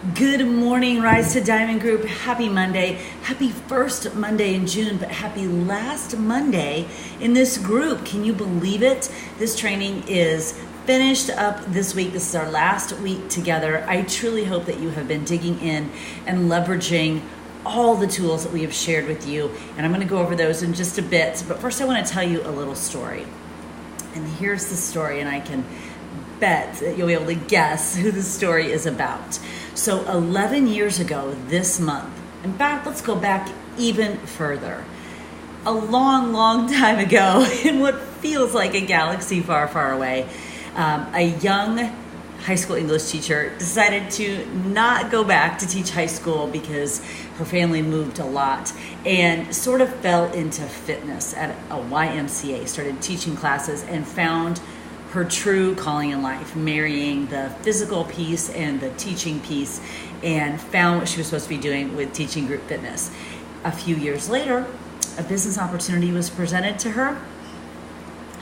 Good morning, Rise to Diamond Group. Happy Monday. Happy first Monday in June, but happy last Monday in this group. Can you believe it? This training is finished up this week. This is our last week together. I truly hope that you have been digging in and leveraging all the tools that we have shared with you. And I'm going to go over those in just a bit. But first, I want to tell you a little story. And here's the story, and I can bet that you'll be able to guess who the story is about. So 11 years ago this month, in fact, let's go back even further. A long, long time ago, in what feels like a galaxy far, far away, a young high school English teacher decided to not go back to teach high school because her family moved a lot and sort of fell into fitness at a YMCA, started teaching classes and found her true calling in life, marrying the physical piece and the teaching piece, and found what she was supposed to be doing with teaching group fitness. A few years later, a business opportunity was presented to her.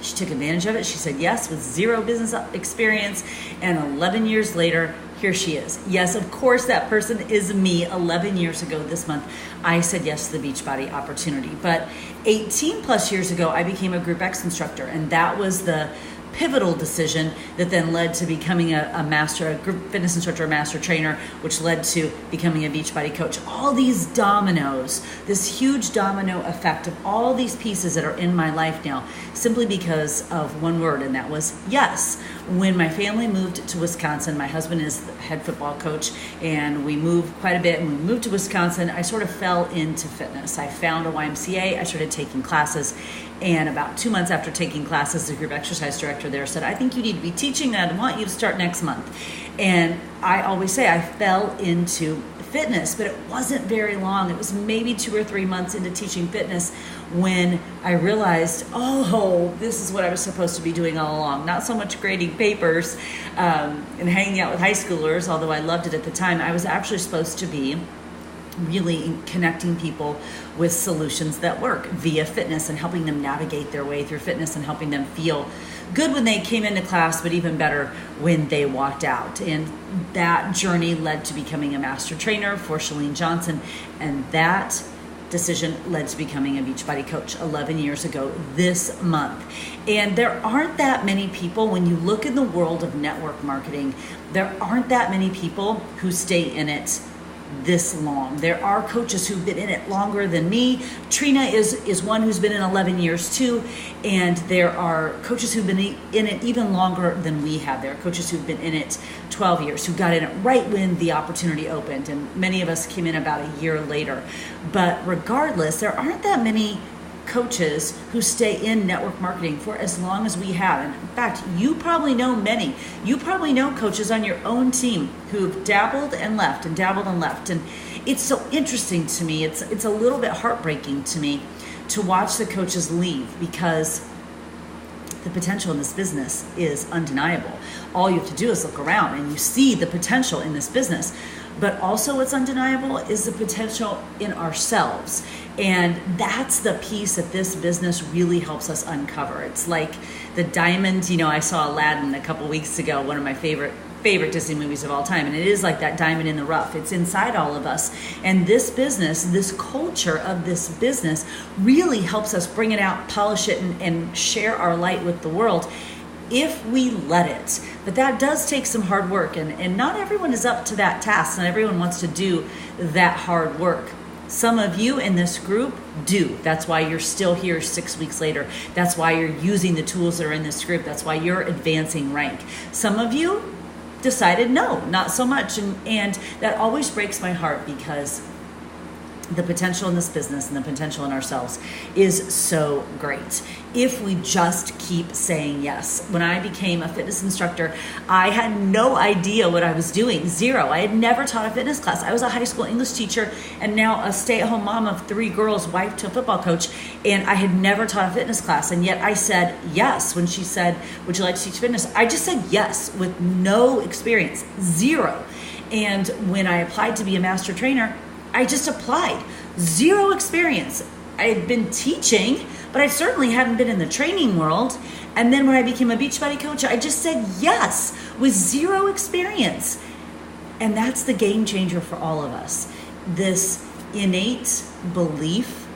She took advantage of it. She said yes with zero business experience, and 11 years later, here she is. Yes, of course, that person is me. 11 years ago this month, I said yes to the Beachbody opportunity. But 18 plus years ago, I became a Group X instructor, and that was the pivotal decision that then led to becoming a group fitness instructor, a master trainer, which led to becoming a Beachbody coach. All these dominoes, this huge domino effect of all these pieces that are in my life now, simply because of one word, and that was yes. When my family moved to Wisconsin, my husband is the head football coach, and we moved quite a bit. And we moved to Wisconsin, I sort of fell into fitness. I found a YMCA, I started taking classes, and about 2 months after taking classes, the group exercise director there said, I think you need to be teaching that. I want you to start next month. And I always say I fell into fitness, but it wasn't very long. It was maybe 2 or 3 months into teaching fitness when I realized, oh, this is what I was supposed to be doing all along. Not so much grading papers and hanging out with high schoolers, although I loved it at the time. I was actually supposed to be really connecting people with solutions that work via fitness and helping them navigate their way through fitness and helping them feel good when they came into class, but even better when they walked out. And that journey led to becoming a master trainer for Chalene Johnson, and that decision led to becoming a Beachbody coach 11 years ago this month. And there aren't that many people, when you look in the world of network marketing, there aren't that many people who stay in it this long. There are coaches who've been in it longer than me. Trina is one who's been in 11 years too, and there are coaches who've been in it even longer than we have. There are coaches who've been in it 12 years, who got in it right when the opportunity opened, and many of us came in about a year later. But regardless, there aren't that many coaches who stay in network marketing for as long as we have. And in fact, you probably know many. You probably know coaches on your own team who've dabbled and left and dabbled and left. And it's so interesting to me. It's a little bit heartbreaking to me to watch the coaches leave, because the potential in this business is undeniable. All you have to do is look around and you see the potential in this business. But also what's undeniable is the potential in ourselves. And that's the piece that this business really helps us uncover. It's like the diamond, I saw Aladdin a couple weeks ago, one of my favorite Disney movies of all time. And it is like that diamond in the rough. It's inside all of us. And this business, this culture of this business really helps us bring it out, polish it, and share our light with the world, if we let it. But that does take some hard work, and not everyone is up to that task. Not everyone wants to do that hard work. Some of you in this group do. That's why you're still here 6 weeks later. That's why you're using the tools that are in this group. That's why you're advancing rank. Some of you decided no, not so much. And that always breaks my heart, because the potential in this business and the potential in ourselves is so great if we just keep saying yes. When I became a fitness instructor, I had no idea what I was doing. Zero. I had never taught a fitness class. I was a high school English teacher and now a stay-at-home mom of 3 girls, wife to a football coach, and I had never taught a fitness class. And yet I said yes when she said, would you like to teach fitness? I just said yes with no experience, zero. And when I applied to be a master trainer, I just applied. Zero experience. I had been teaching, but I certainly hadn't been in the training world. And then when I became a Beachbody coach, I just said yes with zero experience. And that's the game changer for all of us. This innate belief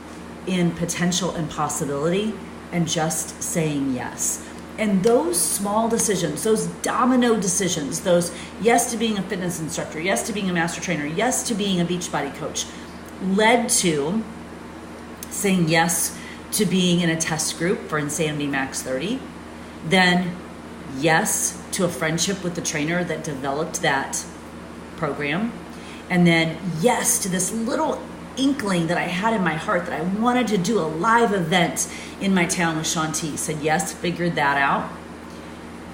in potential and possibility and just saying yes. And those small decisions, those domino decisions, those yes to being a fitness instructor, yes to being a master trainer, yes to being a Beachbody coach, led to saying yes to being in a test group for Insanity Max 30, then yes to a friendship with the trainer that developed that program, and then yes to this little inkling that I had in my heart that I wanted to do a live event in my town with Sean T. Said yes, figured that out.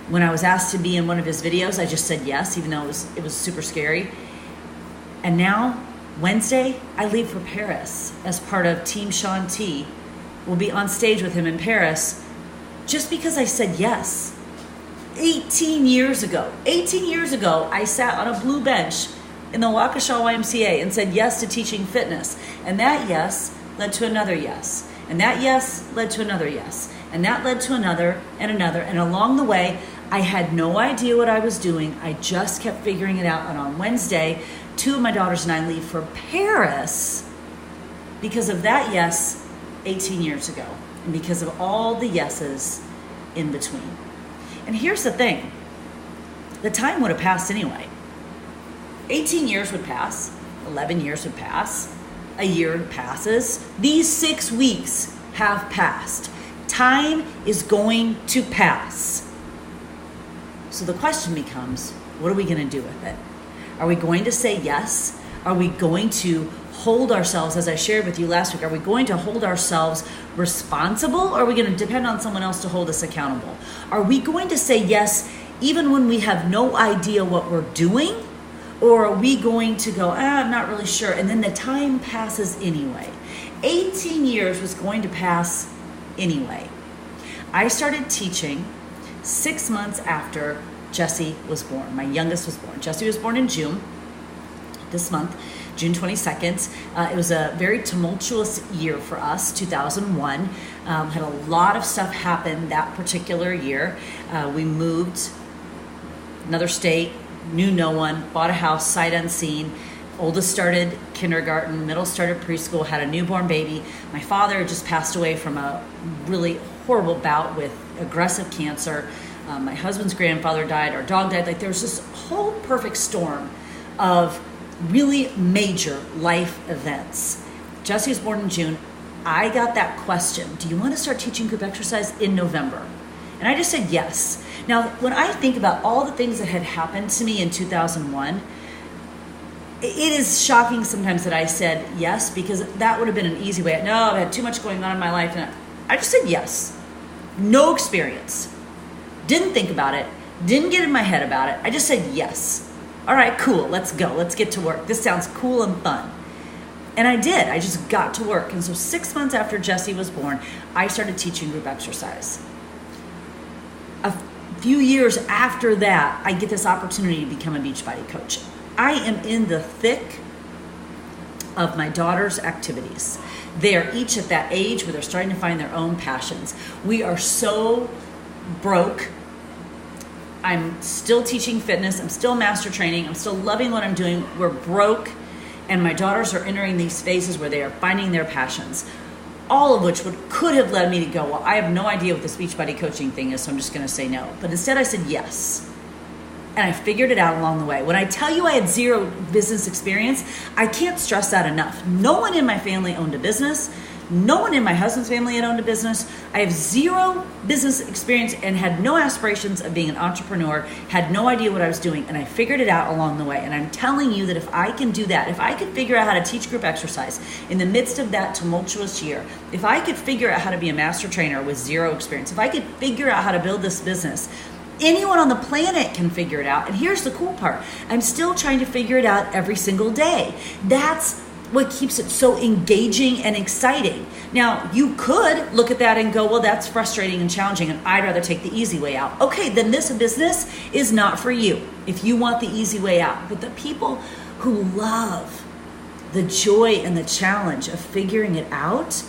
When I was asked to be in one of his videos, I just said yes, even though it was super scary. And now, Wednesday, I leave for Paris as part of Team Sean T. We'll be on stage with him in Paris just because I said yes. 18 years ago, I sat on a blue bench in the Waukesha YMCA and said yes to teaching fitness. And that yes led to another yes. And that yes led to another yes. And that led to another and another. And along the way, I had no idea what I was doing. I just kept figuring it out. And on Wednesday, 2 of my daughters and I leave for Paris because of that yes 18 years ago. And because of all the yeses in between. And here's the thing. The time would have passed anyway. 18 years would pass, 11 years would pass, a year passes. These 6 weeks have passed. Time is going to pass. So the question becomes, what are we going to do with it? Are we going to say yes? Are we going to hold ourselves, as I shared with you last week, are we going to hold ourselves responsible, or are we going to depend on someone else to hold us accountable? Are we going to say yes even when we have no idea what we're doing? Or are we going to go, I'm not really sure, and then the time passes anyway? 18 years was going to pass anyway. I started teaching 6 months after Jessie was born. My youngest was born. Jessie was born in June, this month, June 22nd. It was a very tumultuous year for us, 2001. Had a lot of stuff happen that particular year. We moved another state, knew no one, bought a house sight unseen. Oldest started kindergarten, middle started preschool, had a newborn baby. My father had just passed away from a really horrible bout with aggressive cancer. My husband's grandfather died, our dog died. Like there was this whole perfect storm of really major life events. Jessie was born in June. I got that question, do you want to start teaching group exercise in November? And I just said yes. Now, when I think about all the things that had happened to me in 2001, it is shocking sometimes that I said yes, because that would have been an easy way. No, I had too much going on in my life. And I just said yes. No experience. Didn't think about it. Didn't get in my head about it. I just said yes. All right, cool. Let's go. Let's get to work. This sounds cool and fun. And I did. I just got to work. And so 6 months after Jessie was born, I started teaching group exercise. A few years after that, I get this opportunity to become a Beachbody coach. I am in the thick of my daughter's activities. They are each at that age where they're starting to find their own passions. We are so broke. I'm still teaching fitness. I'm still master training. I'm still loving what I'm doing. We're broke. And my daughters are entering these phases where they are finding their passions. All of which could have led me to go, well, I have no idea what this Beachbody coaching thing is, so I'm just going to say no. But instead I said yes. And I figured it out along the way. When I tell you I had zero business experience, I can't stress that enough. No one in my family owned a business. No one in my husband's family had owned a business. I have zero business experience and had no aspirations of being an entrepreneur, had no idea what I was doing, and I figured it out along the way. And I'm telling you that if I can do that, if I could figure out how to teach group exercise in the midst of that tumultuous year, if I could figure out how to be a master trainer with zero experience, if I could figure out how to build this business, anyone on the planet can figure it out. And here's the cool part. I'm still trying to figure it out every single day. That's what keeps it so engaging and exciting. Now, you could look at that and go, well, that's frustrating and challenging, and I'd rather take the easy way out. Okay, then this business is not for you if you want the easy way out. But the people who love the joy and the challenge of figuring it out,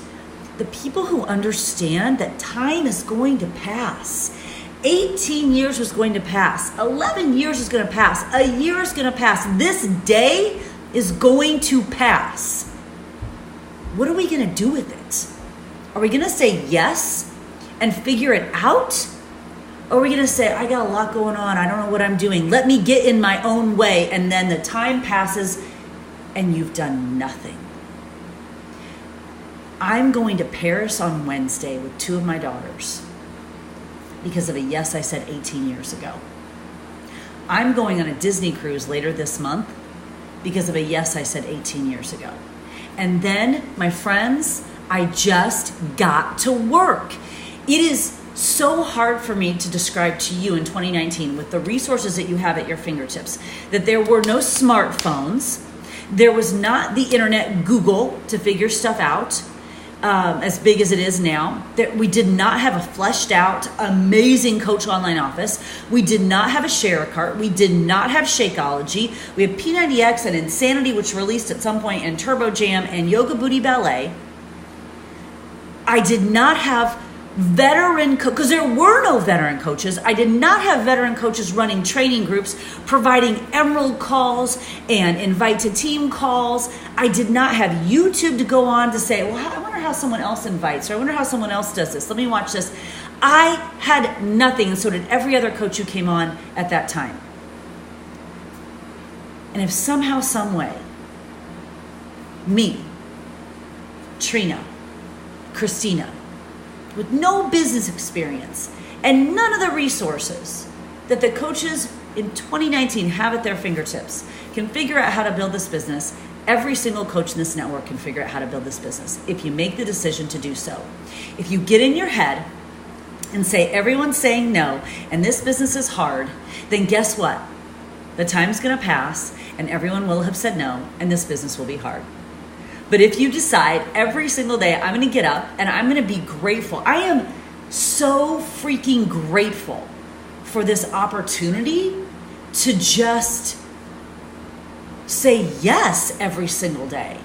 the people who understand that time is going to pass 18 years was going to pass. 11 years is going to pass. A year is going to pass. This day is going to pass. What are we going to do with it? Are we going to say yes and figure it out? Or are we going to say, I got a lot going on. I don't know what I'm doing. Let me get in my own way. And then the time passes and you've done nothing. I'm going to Paris on Wednesday with 2 of my daughters because of a yes I said 18 years ago. I'm going on a Disney cruise later this month because of a yes I said 18 years ago. And then, my friends, I just got to work. It is so hard for me to describe to you in 2019 with the resources that you have at your fingertips that there were no smartphones. There was not the internet, Google, to figure stuff out. As big as it is now, that we did not have a fleshed out, amazing Coach Online office. We did not have a share cart. We did not have Shakeology. We have P90X and Insanity, which released at some point, and Turbo Jam and Yoga Booty Ballet. I did not have veteran because there were no veteran coaches. I did not have veteran coaches running training groups, providing emerald calls and invite to team calls. I did not have YouTube to go on to say, well, I wonder how someone else invites, or I wonder how someone else does this. Let me watch this. I had nothing, and so did every other coach who came on at that time. And if somehow, some way, me, Trina, Christina, with no business experience and none of the resources that the coaches in 2019 have at their fingertips can figure out how to build this business, every single coach in this network can figure out how to build this business if you make the decision to do so. If you get in your head and say everyone's saying no and this business is hard, then guess what? The time's going to pass and everyone will have said no and this business will be hard. But if you decide every single day, I'm going to get up and I'm going to be grateful. I am so freaking grateful for this opportunity to just say yes every single day.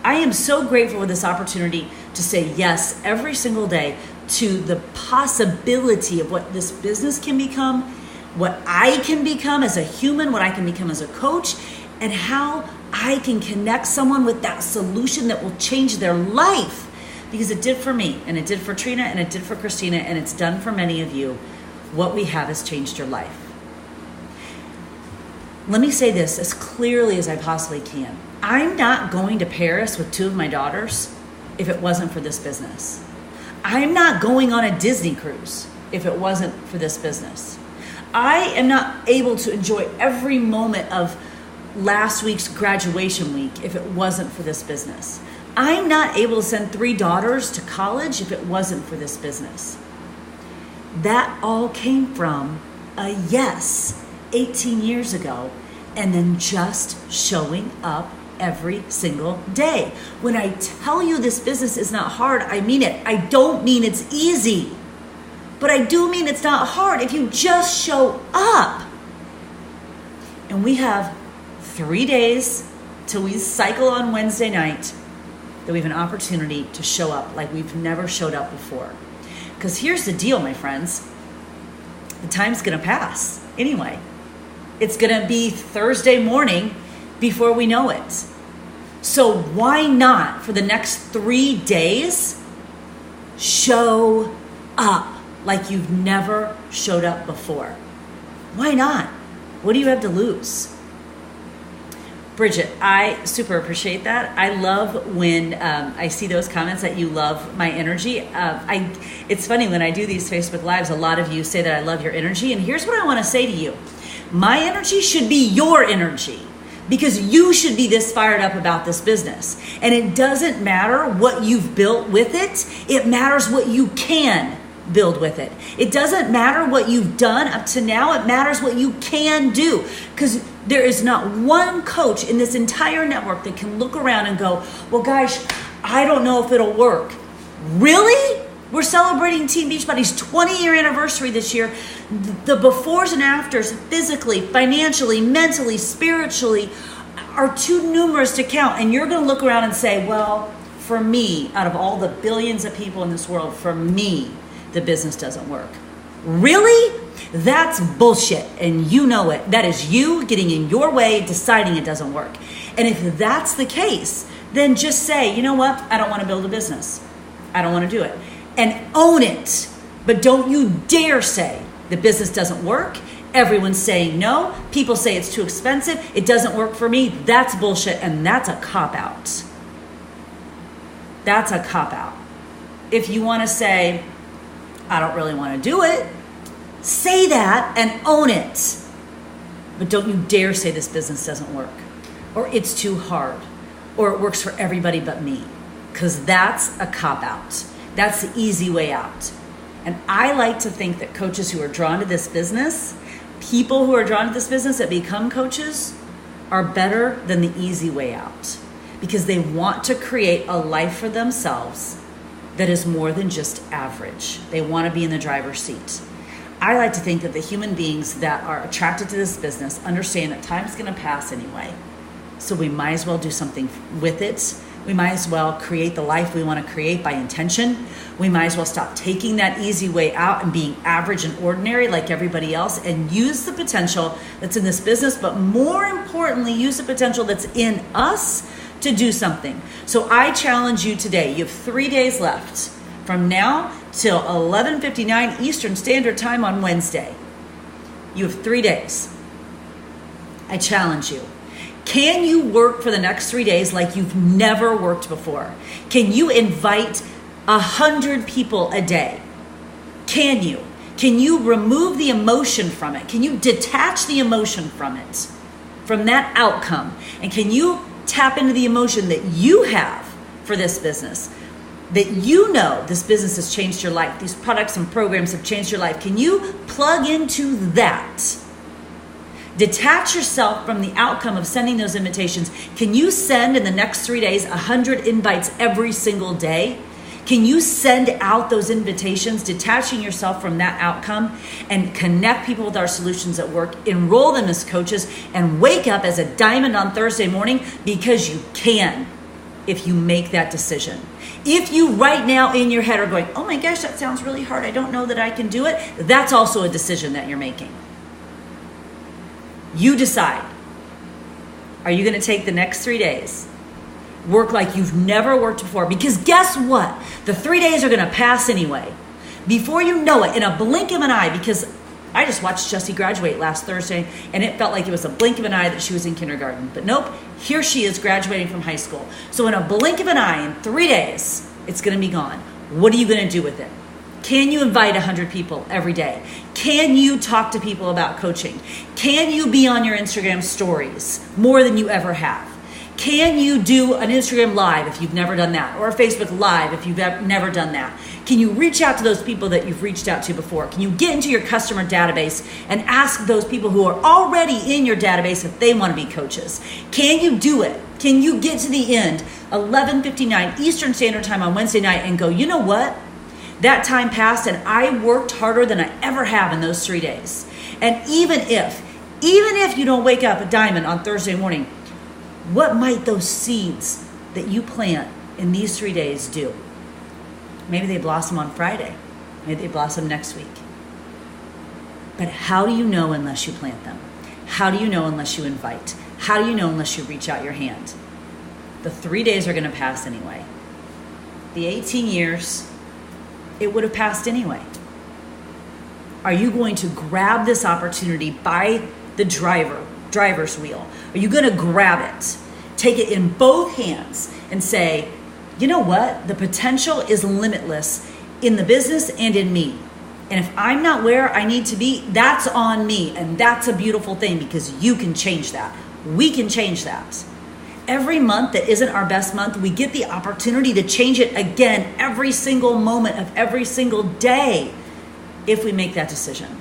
I am so grateful for this opportunity to say yes every single day to the possibility of what this business can become, what I can become as a human, what I can become as a coach, and how I can connect someone with that solution that will change their life. Because it did for me, and it did for Trina, and it did for Christina, and it's done for many of you. What we have has changed your life. Let me say this as clearly as I possibly can. I'm not going to Paris with 2 of my daughters if it wasn't for this business. I'm not going on a Disney cruise if it wasn't for this business. I am not able to enjoy every moment of last week's graduation week if it wasn't for this business. I'm not able to send 3 daughters to college if it wasn't for this business. That all came from a yes 18 years ago and then just showing up every single day. When I tell you this business is not hard, I mean it. I don't mean it's easy, but I do mean it's not hard if you just show up. And we have 3 days till we cycle on Wednesday night that we have an opportunity to show up like we've never showed up before. Because here's the deal, my friends. The time's going to pass anyway. It's going to be Thursday morning before we know it. So why not, for the next 3 days, show up like you've never showed up before? Why not? What do you have to lose? Bridget, I super appreciate that. I love when I see those comments that you love my energy. It's funny when I do these Facebook Lives, a lot of you say that I love your energy. And here's what I want to say to you. My energy should be your energy because you should be this fired up about this business. And it doesn't matter what you've built with it. It matters what you can build with it. It doesn't matter what you've done up to now. It matters what you can do, because there is not one coach in this entire network that can look around and go, well, gosh, I don't know if it'll work. Really? We're celebrating Team Beachbody's 20-year anniversary this year. The befores and afters, physically, financially, mentally, spiritually, are too numerous to count. And you're going to look around and say, well, for me, out of all the billions of people in this world, for me, the business doesn't work. Really? That's bullshit, and you know it. That is you getting in your way, deciding it doesn't work. And if that's the case, then just say, you know what? I don't want to build a business. I don't want to do it. And own it. But don't you dare say the business doesn't work. Everyone's saying no. People say it's too expensive. It doesn't work for me. That's bullshit, and that's a cop-out. That's a cop-out. If you want to say, I don't really want to do it, say that and own it. But don't you dare say this business doesn't work, or it's too hard, or it works for everybody but me, because that's a cop-out. That's the easy way out. And I like to think that coaches who are drawn to this business, people who are drawn to this business that become coaches, are better than the easy way out, because they want to create a life for themselves that is more than just average. They want to be in the driver's seat. I like to think that the human beings that are attracted to this business understand that time's going to pass anyway. So we might as well do something with it. We might as well create the life we want to create by intention. We might as well stop taking that easy way out and being average and ordinary like everybody else, and use the potential that's in this business, but more importantly, use the potential that's in us to do something. So I challenge you today. You have 3 days left from now till 11:59 Eastern Standard Time on Wednesday. You have 3 days. I challenge you. Can you work for the next 3 days like you've never worked before? Can you invite 100 people a day? Can you? Can you remove the emotion from it? Can you detach the emotion from it, from that outcome? And can you tap into the emotion that you have for this business? That you know this business has changed your life. These products and programs have changed your life. Can you plug into that? Detach yourself from the outcome of sending those invitations. Can you send in the next 3 days 100 invites every single day? Can you send out those invitations, detaching yourself from that outcome, and connect people with our solutions at work, enroll them as coaches, and wake up as a diamond on Thursday morning? Because you can, if you make that decision. If you right now in your head are going, oh my gosh, that sounds really hard, I don't know that I can do it, that's also a decision that you're making. You decide. Are you going to take the next 3 days, work like you've never worked before? Because guess what? The 3 days are going to pass anyway. Before you know it, in a blink of an eye, because I just watched Jessie graduate last Thursday, and it felt like it was a blink of an eye that she was in kindergarten. But nope, here she is graduating from high school. So in a blink of an eye, in 3 days, it's going to be gone. What are you going to do with it? Can you invite 100 people every day? Can you talk to people about coaching? Can you be on your Instagram stories more than you ever have? Can you do an Instagram live if you've never done that? Or a Facebook live if you've never done that? Can you reach out to those people that you've reached out to before? Can you get into your customer database and ask those people who are already in your database if they want to be coaches? Can you do it? Can you get to the end, 11:59 Eastern Standard Time on Wednesday night, and go, you know what? That time passed and I worked harder than I ever have in those 3 days. And even if you don't wake up a diamond on Thursday morning, what might those seeds that you plant in these 3 days do? Maybe they blossom on Friday. Maybe they blossom next week. But how do you know unless you plant them? How do you know unless you invite? How do you know unless you reach out your hand? The 3 days are going to pass anyway. The 18 years, it would have passed anyway. Are you going to grab this opportunity by the driver's wheel? Are you going to grab it, take it in both hands, and say, you know what? The potential is limitless in the business and in me. And if I'm not where I need to be, that's on me. And that's a beautiful thing, because you can change that. We can change that. Every month that isn't our best month, we get the opportunity to change it again every single moment of every single day if we make that decision.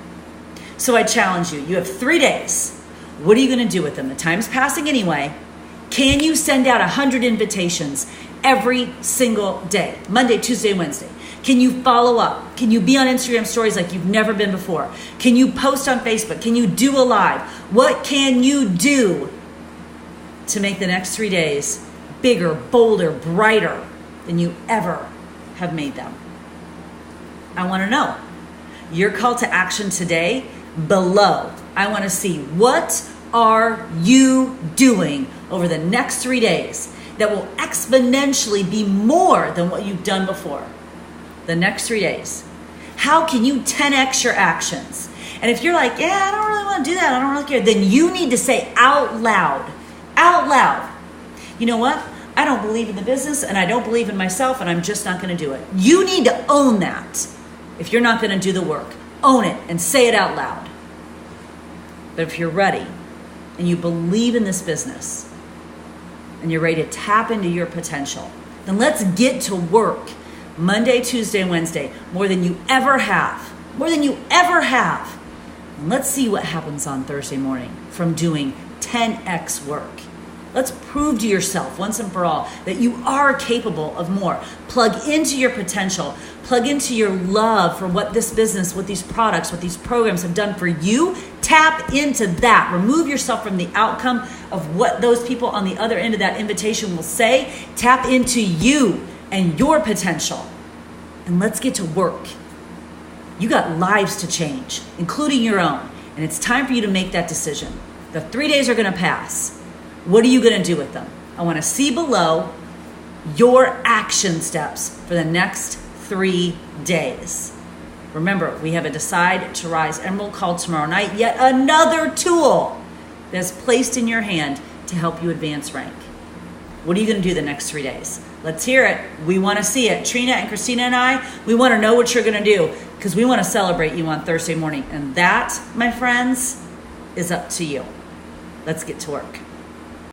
So I challenge you. You have 3 days. What are you going to do with them? The time's passing anyway. Can you send out 100 invitations every single day? Monday, Tuesday, Wednesday. Can you follow up? Can you be on Instagram stories like you've never been before? Can you post on Facebook? Can you do a live? What can you do to make the next 3 days bigger, bolder, brighter than you ever have made them? I want to know. your call to action today below. I want to see what are you doing over the next 3 days that will exponentially be more than what you've done before. The next 3 days. How can you 10x your actions? And if you're like, yeah, I don't really want to do that, I don't really care, then you need to say out loud, you know what? I don't believe in the business and I don't believe in myself and I'm just not going to do it. You need to own that. If you're not going to do the work, own it and say it out loud. But if you're ready and you believe in this business and you're ready to tap into your potential, then let's get to work Monday, Tuesday, and Wednesday more than you ever have. And let's see what happens on Thursday morning from doing 10x work. Let's prove to yourself once and for all that you are capable of more. Plug into your potential. Plug into your love for what this business, what these products, what these programs have done for you. Tap into that. Remove yourself from the outcome of what those people on the other end of that invitation will say. Tap into you and your potential. And let's get to work. You got lives to change, including your own. And it's time for you to make that decision. The 3 days are going to pass. What are you going to do with them? I want to see below your action steps for the next 3 days. Remember, we have a Decide to Rise Emerald call tomorrow night. Yet another tool that's placed in your hand to help you advance rank. What are you going to do the next 3 days? Let's hear it. We want to see it. Trina and Christina and I, we want to know what you're going to do because we want to celebrate you on Thursday morning. And that, my friends, is up to you. Let's get to work.